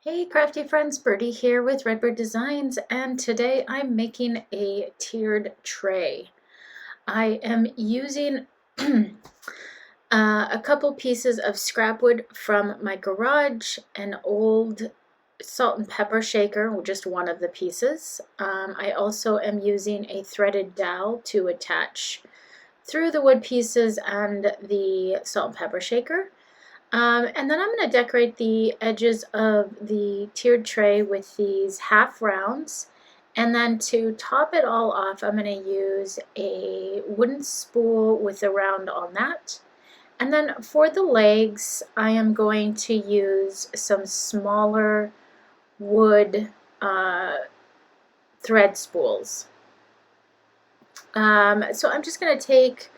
Hey crafty friends, Byrdie here with Redbyrd Designs, and today I'm making a tiered tray. I am using a couple pieces of scrap wood from my garage, an old salt and pepper shaker, just one of the pieces. I also am using a threaded dowel to attach through the wood pieces and the salt and pepper shaker. And then I'm going to decorate the edges of the tiered tray with these half rounds. And then to top it all off, I'm going to use a wooden spool with a round on that. And then for the legs, I am going to use some smaller wood thread spools. So I'm just going to take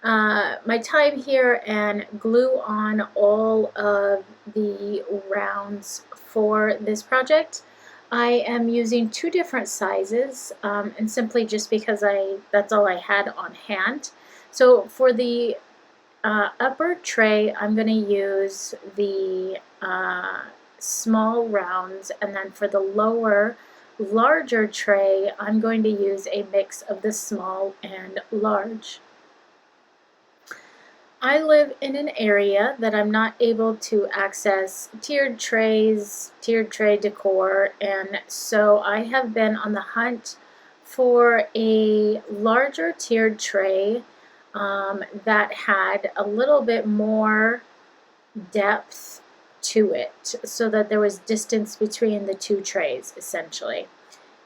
my time here and glue on all of the rounds for this project. I am using two different sizes and simply just because that's all I had on hand. So for the upper tray, I'm going to use the small rounds, and then for the lower larger tray, I'm going to use a mix of the small and large. I live in an area that I'm not able to access tiered trays, tiered tray decor, and so I have been on the hunt for a larger tiered tray that had a little bit more depth to it so that there was distance between the two trays essentially.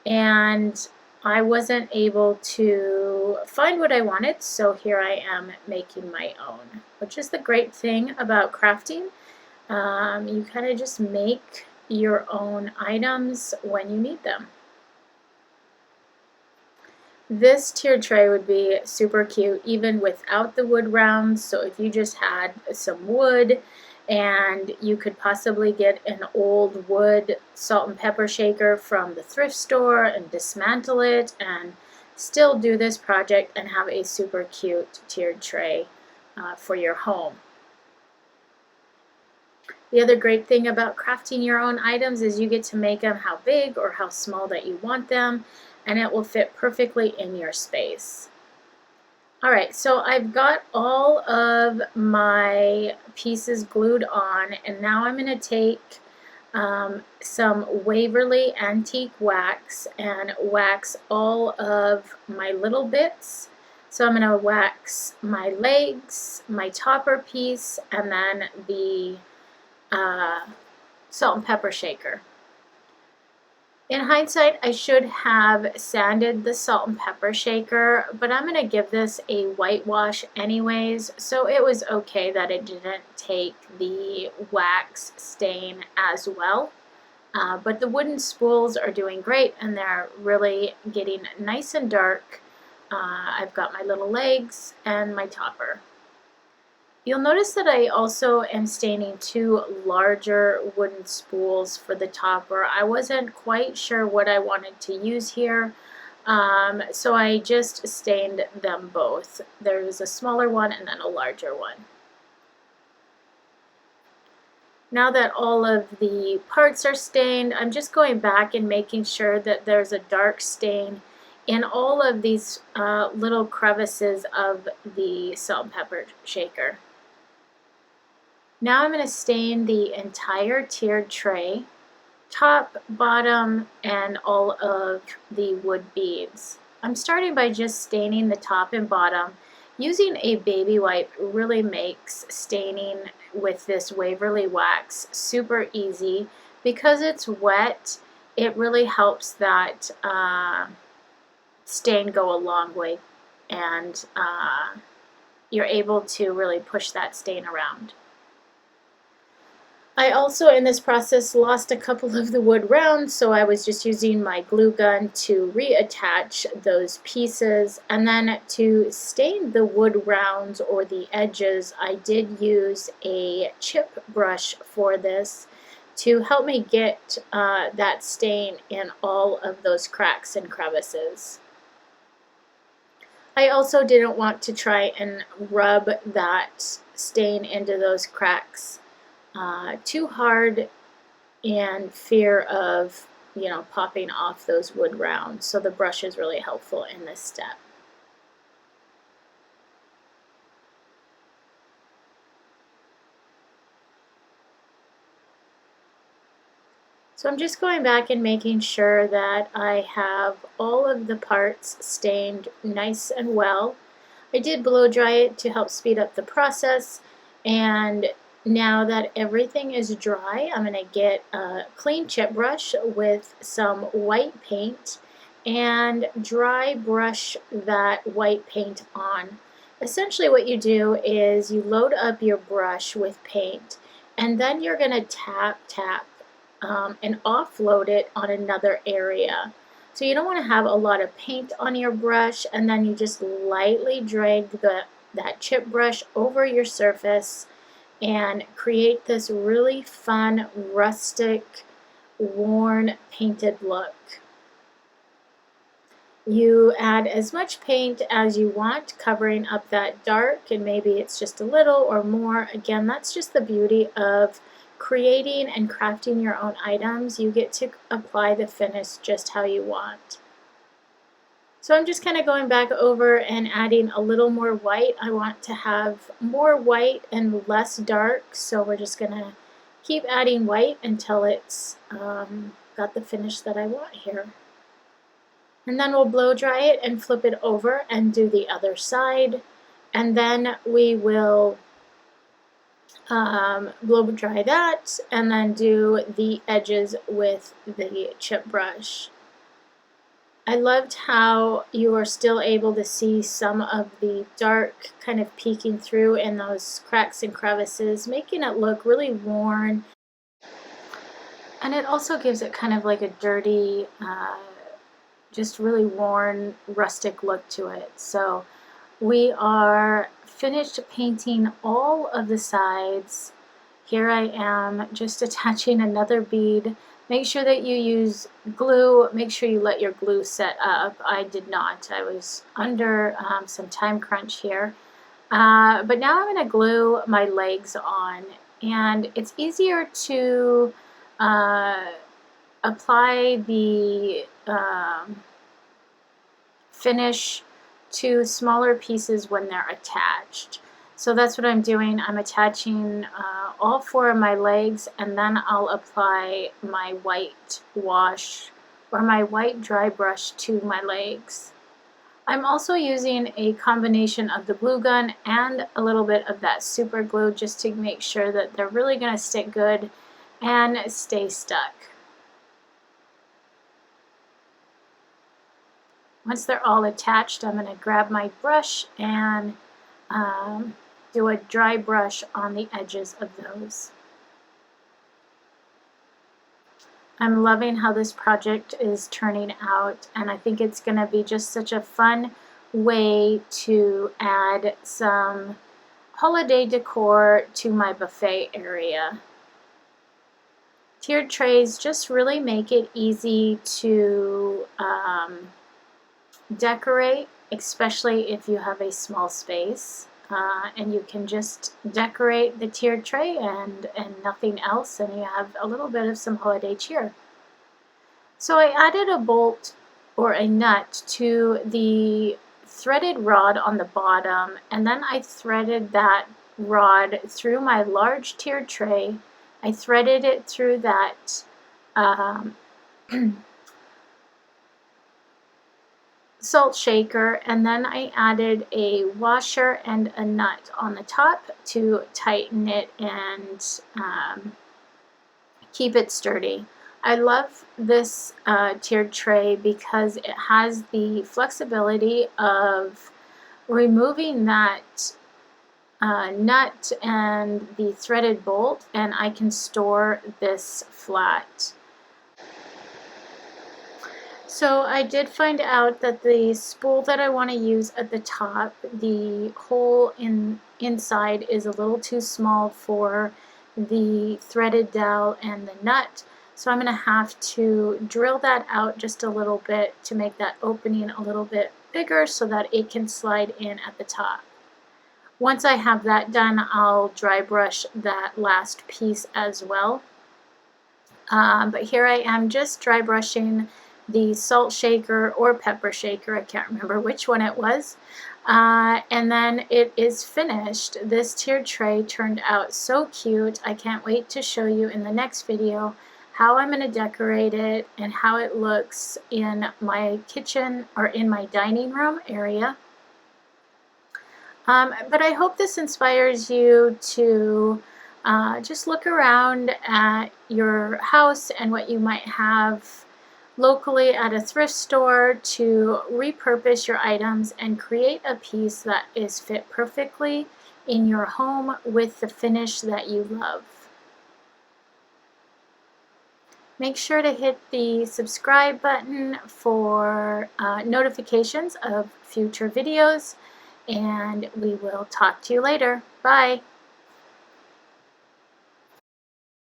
And I wasn't able to find what I wanted, so here I am making my own, which is the great thing about crafting. You kind of just make your own items when you need them. This tiered tray would be super cute even without the wood rounds, so if you just had some wood and you could possibly get an old wood salt and pepper shaker from the thrift store and dismantle it and still do this project and have a super cute tiered tray for your home. The other great thing about crafting your own items is you get to make them how big or how small that you want them, and it will fit perfectly in your space. Alright, so I've got all of my pieces glued on, and now I'm going to take some Waverly Antique Wax and wax all of my little bits. So I'm going to wax my legs, my topper piece, and then the salt and pepper shaker. In hindsight, I should have sanded the salt and pepper shaker, but I'm going to give this a whitewash anyways, so it was okay that it didn't take the wax stain as well. But the wooden spools are doing great, and they're really getting nice and dark. I've got my little legs and my topper. You'll notice that I also am staining two larger wooden spools for the topper. I wasn't quite sure what I wanted to use here, so I just stained them both. There was a smaller one and then a larger one. Now that all of the parts are stained, I'm just going back and making sure that there's a dark stain in all of these little crevices of the salt and pepper shaker. Now I'm going to stain the entire tiered tray, top, bottom, and all of the wood beads. I'm starting by just staining the top and bottom. Using a baby wipe really makes staining with this Waverly wax super easy. Because it's wet, it really helps that stain go a long way, and you're able to really push that stain around. I also, in this process, lost a couple of the wood rounds, so I was just using my glue gun to reattach those pieces. And then to stain the wood rounds or the edges, I did use a chip brush for this to help me get that stain in all of those cracks and crevices. I also didn't want to try and rub that stain into those cracks too hard and fear of, you know, popping off those wood rounds. So the brush is really helpful in this step. So I'm just going back and making sure that I have all of the parts stained nice and well. I did blow dry it to help speed up the process, and now that everything is dry, I'm going to get a clean chip brush with some white paint and dry brush that white paint on. Essentially what you do is you load up your brush with paint, and then you're going to tap and offload it on another area. So you don't want to have a lot of paint on your brush, and then you just lightly drag that chip brush over your surface and create this really fun, rustic, worn, painted look. You add as much paint as you want, covering up that dark, and maybe it's just a little or more. Again, that's just the beauty of creating and crafting your own items. You get to apply the finish just how you want. So I'm just kind of going back over and adding a little more white. I want to have more white and less dark, so we're just going to keep adding white until it's got the finish that I want here. And then we'll blow dry it and flip it over and do the other side. And then we will blow dry that and then do the edges with the chip brush. I loved how you are still able to see some of the dark kind of peeking through in those cracks and crevices, making it look really worn. And it also gives it kind of like a dirty, just really worn, rustic look to it. So we are finished painting all of the sides. Here I am just attaching another bead. Make sure that you use glue. Make sure you let your glue set up. I did not. I was under some time crunch here. But now I'm going to glue my legs on. And it's easier to apply the finish to smaller pieces when they're attached. So that's what I'm doing. I'm attaching all 4 of my legs, and then I'll apply my white wash or my white dry brush to my legs. I'm also using a combination of the glue gun and a little bit of that super glue just to make sure that they're really going to stick good and stay stuck. Once they're all attached, I'm going to grab my brush and do a dry brush on the edges of those. I'm loving how this project is turning out, and I think it's going to be just such a fun way to add some holiday decor to my buffet area. Tiered trays just really make it easy to decorate, especially if you have a small space. And you can just decorate the tiered tray and nothing else, and you have a little bit of some holiday cheer. So I added a bolt or a nut to the threaded rod on the bottom, and then I threaded that rod through my large tiered tray. I threaded it through that salt shaker, and then I added a washer and a nut on the top to tighten it and keep it sturdy. I love this tiered tray because it has the flexibility of removing that nut and the threaded bolt, and I can store this flat. So I did find out that the spool that I want to use at the top, the hole inside is a little too small for the threaded dowel and the nut. So I'm going to have to drill that out just a little bit to make that opening a little bit bigger so that it can slide in at the top. Once I have that done, I'll dry brush that last piece as well. But here I am just dry brushing the salt shaker or pepper shaker. I can't remember which one it was. And then it is finished. This tiered tray turned out so cute. I can't wait to show you in the next video how I'm going to decorate it and how it looks in my kitchen or in my dining room area. But I hope this inspires you to just look around at your house and what you might have locally at a thrift store to repurpose your items and create a piece that is fit perfectly in your home with the finish that you love. Make sure to hit the subscribe button for notifications of future videos, and we will talk to you later. Bye.